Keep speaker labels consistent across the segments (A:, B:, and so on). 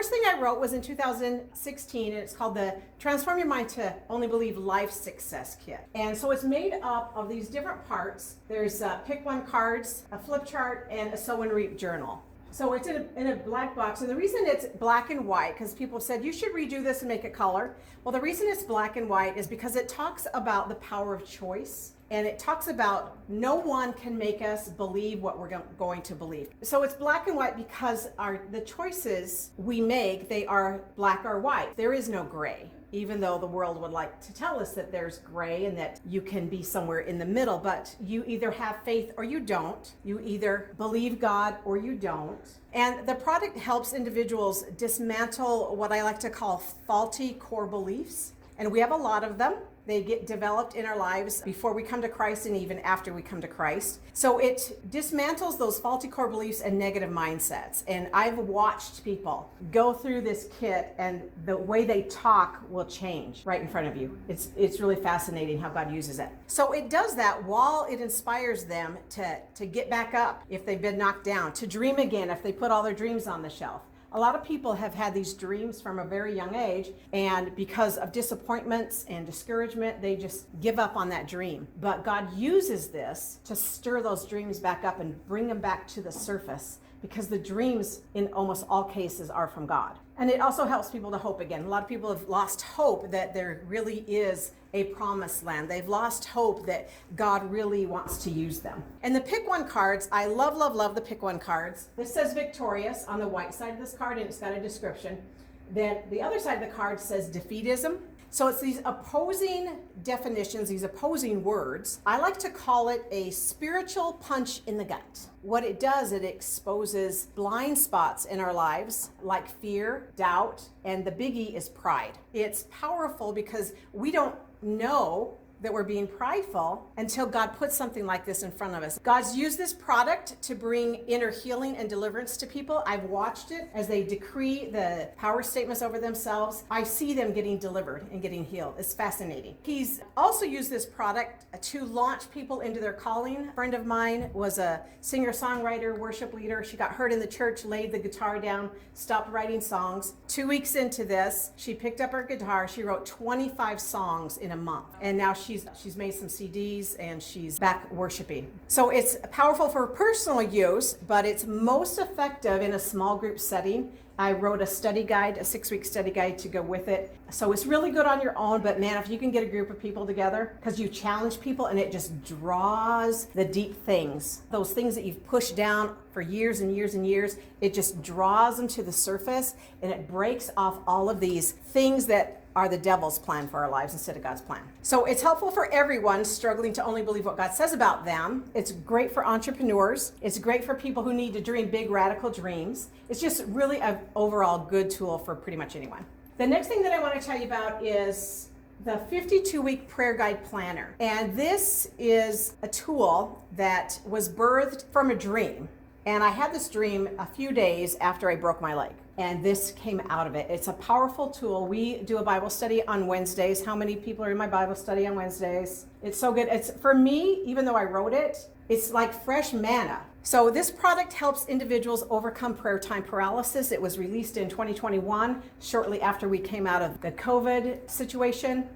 A: first thing I wrote was in 2016, and it's called the Transform Your Mind to Only Believe Life Success Kit. And so it's made up of these different parts. There's pick one cards, a flip chart, and a sow and reap journal. So it's in a black box, and the reason it's black and white, because people said you should redo this and make it color. Well, the reason it's black and white is because it talks about the power of choice, and it talks about no one can make us believe what we're going to believe. So it's black and white because the choices we make, they are black or white. There is no gray, even though the world would like to tell us that there's gray and that you can be somewhere in the middle, but you either have faith or you don't. You either believe God or you don't. And the product helps individuals dismantle what I like to call faulty core beliefs. And we have a lot of them. They get developed in our lives before we come to Christ and even after we come to Christ. So it dismantles those faulty core beliefs and negative mindsets. And I've watched people go through this kit, and the way they talk will change right in front of you. It's really fascinating how God uses it. So it does that while it inspires them to get back up if they've been knocked down, to dream again if they put all their dreams on the shelf. A lot of people have had these dreams from a very young age, and because of disappointments and discouragement, they just give up on that dream. But God uses this to stir those dreams back up and bring them back to the surface, because the dreams in almost all cases are from God. And it also helps people to hope again. A lot of people have lost hope that there really is a promised land. They've lost hope that God really wants to use them. And the pick one cards, I love, love, love the pick one cards. This says victorious on the white side of this card, and it's got a description. Then the other side of the card says defeatism. So it's these opposing definitions, these opposing words. I like to call it a spiritual punch in the gut. What it does, it exposes blind spots in our lives like fear, doubt, and the biggie is pride. It's powerful because we don't know that we're being prideful until God puts something like this in front of us. God's used this product to bring inner healing and deliverance to people. I've watched it as they decree the power statements over themselves. I see them getting delivered and getting healed. It's fascinating. He's also used this product to launch people into their calling. A friend of mine was a singer-songwriter, worship leader. She got hurt in the church, laid the guitar down, stopped writing songs. 2 weeks into this, she picked up her guitar. She wrote 25 songs in a month. And now she's made some CDs and she's back worshiping. So it's powerful for personal use, but it's most effective in a small group setting. I wrote a study guide, a 6-week study guide to go with it. So it's really good on your own, but man, if you can get a group of people together, because you challenge people and it just draws the deep things, those things that you've pushed down for years and years and years, it just draws them to the surface, and it breaks off all of these things that are the devil's plan for our lives instead of God's plan. So it's helpful for everyone struggling to only believe what God says about them. It's great for entrepreneurs. It's great for people who need to dream big, radical dreams. It's just really an overall good tool for pretty much anyone. The next thing that I want to tell you about is the 52-week prayer guide planner. And this is a tool that was birthed from a dream. And I had this dream a few days after I broke my leg. And this came out of it. It's a powerful tool. We do a Bible study on Wednesdays. How many people are in my Bible study on Wednesdays? It's so good. It's, for me, even though I wrote it, it's like fresh manna. So this product helps individuals overcome prayer time paralysis. It was released in 2021, shortly after we came out of the COVID situation.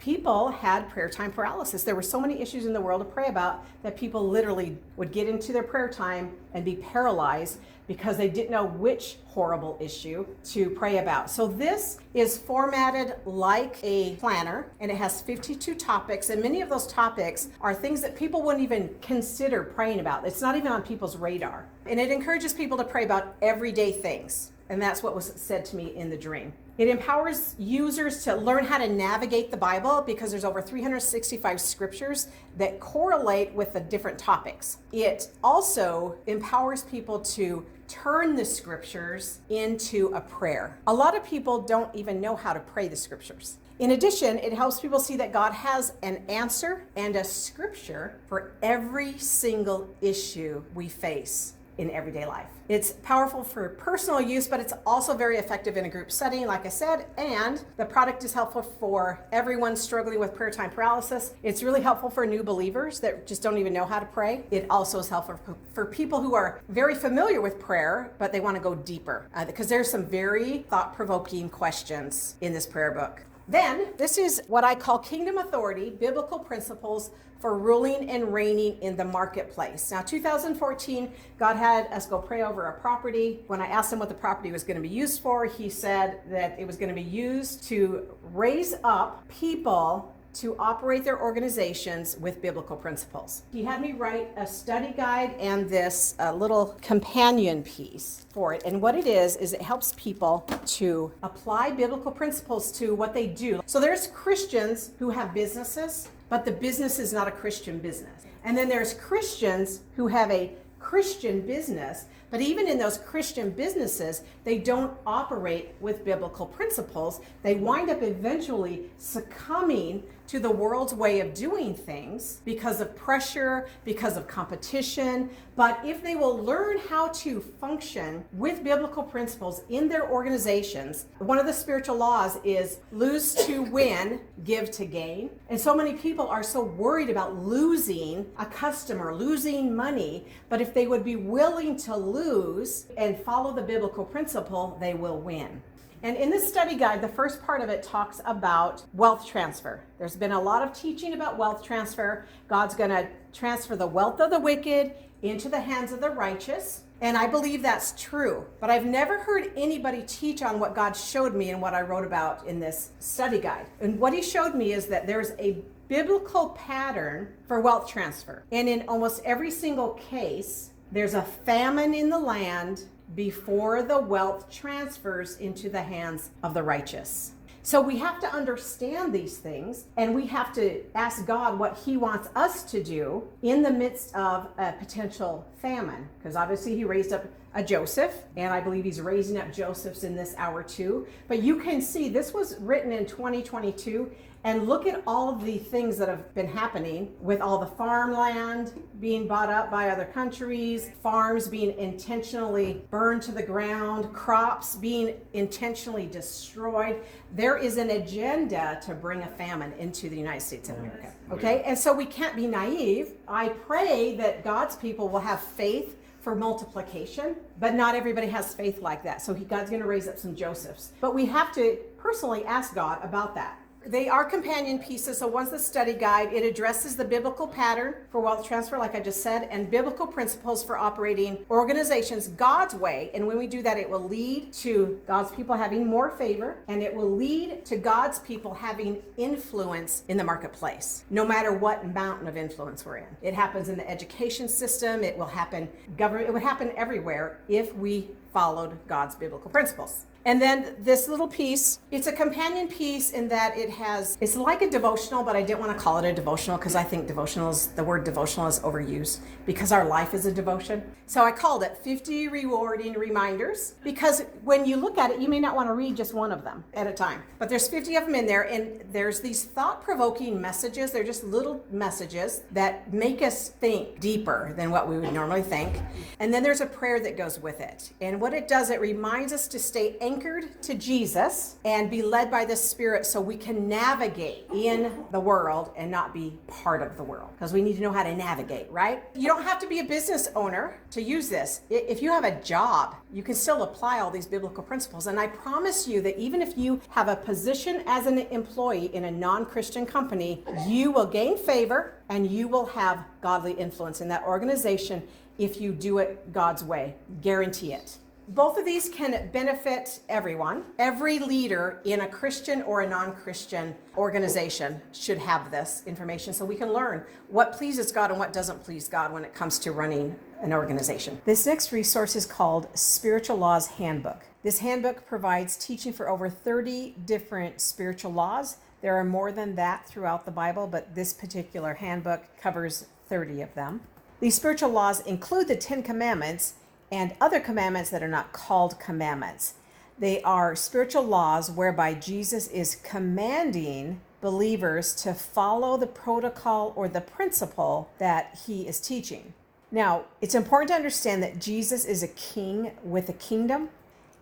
A: People had prayer time paralysis. There were so many issues in the world to pray about that people literally would get into their prayer time and be paralyzed because they didn't know which horrible issue to pray about. So this is formatted like a planner, and it has 52 topics, and many of those topics are things that people wouldn't even consider praying about. It's not even on people's radar. And it encourages people to pray about everyday things. And that's what was said to me in the dream. It empowers users to learn how to navigate the Bible because there's over 365 scriptures that correlate with the different topics. It also empowers people to turn the scriptures into a prayer. A lot of people don't even know how to pray the scriptures. In addition, it helps people see that God has an answer and a scripture for every single issue we face. in everyday life. It's powerful for personal use, but it's also very effective in a group setting, like I said, and the product is helpful for everyone struggling with prayer time paralysis. It's really helpful for new believers that just don't even know how to pray. It also is helpful for people who are very familiar with prayer, but they want to go deeper, because there's some very thought-provoking questions in this prayer book. Then, this is what I call Kingdom Authority, Biblical Principles for Ruling and Reigning in the Marketplace. Now, 2014, God had us go pray over a property. When I asked him what the property was going to be used for, he said that it was going to be used to raise up people to operate their organizations with biblical principles. He had me write a study guide and this little companion piece for it. And what it is it helps people to apply biblical principles to what they do. So there's Christians who have businesses, but the business is not a Christian business. And then there's Christians who have a Christian business, but even in those Christian businesses, they don't operate with biblical principles. They wind up eventually succumbing to the world's way of doing things because of pressure, because of competition. But if they will learn how to function with biblical principles in their organizations, one of the spiritual laws is lose to win, give to gain. And so many people are so worried about losing a customer, losing money, but if they would be willing to lose and follow the biblical principle, they will win. And in this study guide, the first part of it talks about wealth transfer. There's been a lot of teaching about wealth transfer. God's going to transfer the wealth of the wicked into the hands of the righteous. And I believe that's true. But I've never heard anybody teach on what God showed me and what I wrote about in this study guide. And what he showed me is that there's a biblical pattern for wealth transfer. And in almost every single case, there's a famine in the land before the wealth transfers into the hands of the righteous. So we have to understand these things, and we have to ask God what he wants us to do in the midst of a potential famine. Because obviously he raised up a Joseph, and I believe he's raising up Josephs in this hour too. But you can see this was written in 2022, and look at all of the things that have been happening with all the farmland being bought up by other countries, farms being intentionally burned to the ground, crops being intentionally destroyed. There is an agenda to bring a famine into the United States of America. Okay? And so we can't be naive. I pray that God's people will have faith for multiplication, but not everybody has faith like that. So God's going to raise up some Josephs. But we have to personally ask God about that. They are companion pieces. So one's the study guide. It addresses the biblical pattern for wealth transfer, like I just said, and biblical principles for operating organizations God's way. And when we do that, it will lead to God's people having more favor, and it will lead to God's people having influence in the marketplace, no matter what mountain of influence we're in. It happens in the education system. It will happen government. It would happen everywhere if we followed God's biblical principles. And then this little piece, it's a companion piece in that it's like a devotional, but I didn't want to call it a devotional because I think the word devotional is overused because our life is a devotion. So I called it 50 Rewarding Reminders, because when you look at it, you may not want to read just one of them at a time, but there's 50 of them in there, and there's these thought-provoking messages. They're just little messages that make us think deeper than what we would normally think. And then there's a prayer that goes with it. And what it does, it reminds us to stay anchored to Jesus and be led by the Spirit so we can navigate in the world and not be part of the world, because we need to know how to navigate, right? You don't have to be a business owner to use this. If you have a job, you can still apply all these biblical principles. And I promise you that even if you have a position as an employee in a non-Christian company, you will gain favor and you will have godly influence in that organization if you do it God's way. Guarantee it. Both of these can benefit everyone. Every leader in a Christian or a non-Christian organization should have this information so we can learn what pleases God and what doesn't please God when it comes to running an organization. This next resource is called Spiritual Laws Handbook. This handbook provides teaching for over 30 different spiritual laws. There are more than that throughout the Bible, but this particular handbook covers 30 of them. These spiritual laws include the 10 Commandments and other commandments that are not called commandments. They are spiritual laws whereby Jesus is commanding believers to follow the protocol or the principle that he is teaching. Now, it's important to understand that Jesus is a king with a kingdom.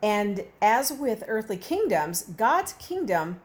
A: And as with earthly kingdoms, God's kingdom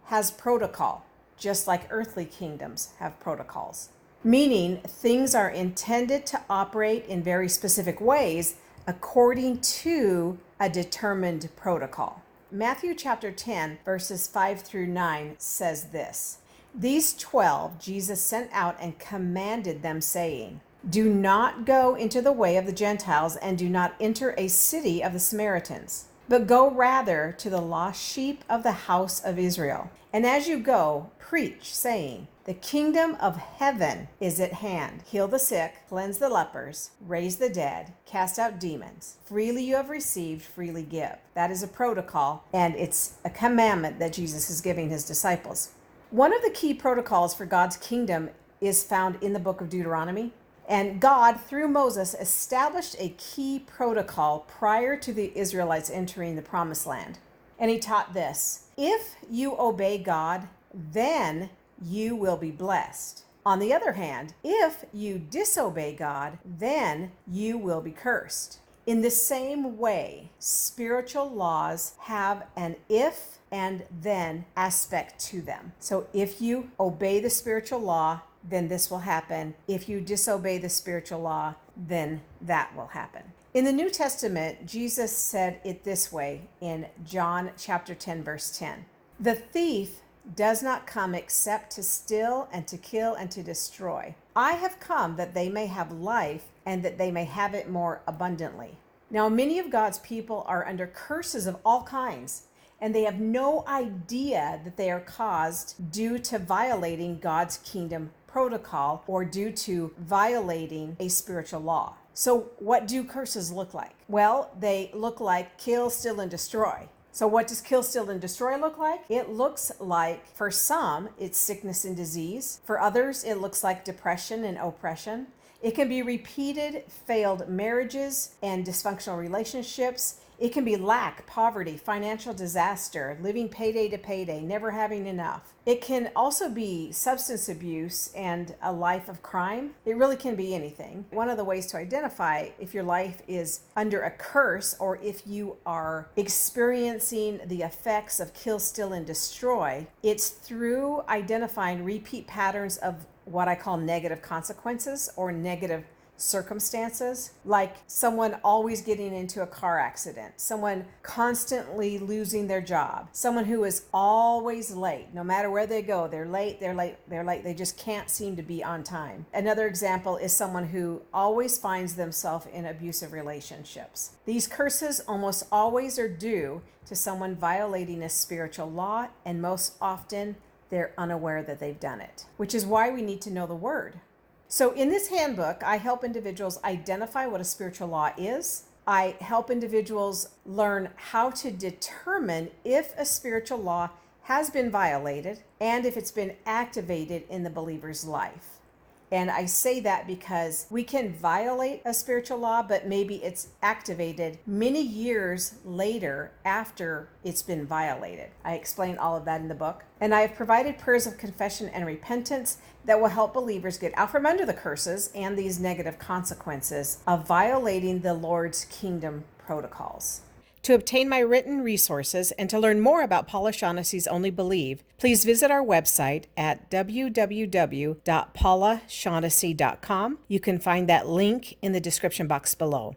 A: has protocol, just like earthly kingdoms have protocols. Meaning, things are intended to operate in very specific ways according to a determined protocol. Matthew chapter 10, verses 5 through 9 says this: These 12 Jesus sent out and commanded them, saying, Do not go into the way of the Gentiles, and do not enter a city of the Samaritans, but go rather to the lost sheep of the house of Israel. And as you go, preach, saying, The kingdom of heaven is at hand. Heal the sick, cleanse the lepers, raise the dead, cast out demons. Freely you have received, freely give. That is a protocol, and it's a commandment that Jesus is giving his disciples. One of the key protocols for God's kingdom is found in the book of Deuteronomy. And God, through Moses, established a key protocol prior to the Israelites entering the promised land. And he taught this: if you obey God, then you will be blessed. On the other hand, if you disobey God, then you will be cursed. In the same way, spiritual laws have an if and then aspect to them. So if you obey the spiritual law, then this will happen. If you disobey the spiritual law, then that will happen. In the New Testament, Jesus said it this way in John chapter 10, verse 10. The thief does not come except to steal and to kill and to destroy. I have come that they may have life and that they may have it more abundantly. Now, many of God's people are under curses of all kinds, and they have no idea that they are caused due to violating God's kingdom protocol or due to violating a spiritual law. So what do curses look like? Well, they look like kill, steal, and destroy. So what does kill, steal, and destroy look like? It looks like, for some, it's sickness and disease. For others, it looks like depression and oppression. It can be repeated failed marriages and dysfunctional relationships. It can be lack, poverty, financial disaster, living payday to payday, never having enough. It can also be substance abuse and a life of crime. It really can be anything. One of the ways to identify if your life is under a curse or if you are experiencing the effects of kill, steal, and destroy, it's through identifying repeat patterns of what I call negative consequences or negative circumstances, like someone always getting into a car accident, someone constantly losing their job, someone who is always late. No matter where they go, they're late. They just can't seem to be on time. Another example is someone who always finds themselves in abusive relationships. These curses almost always are due to someone violating a spiritual law, and most often they're unaware that they've done it, which is why we need to know the word. So in this handbook, I help individuals identify what a spiritual law is. I help individuals learn how to determine if a spiritual law has been violated and if it's been activated in the believer's life. And I say that because we can violate a spiritual law, but maybe it's activated many years later after it's been violated. I explain all of that in the book. And I have provided prayers of confession and repentance that will help believers get out from under the curses and these negative consequences of violating the Lord's kingdom protocols. To obtain my written resources and to learn more about Paula Shaughnessy's Only Believe, please visit our website at www.paulashaughnessy.com. You can find that link in the description box below.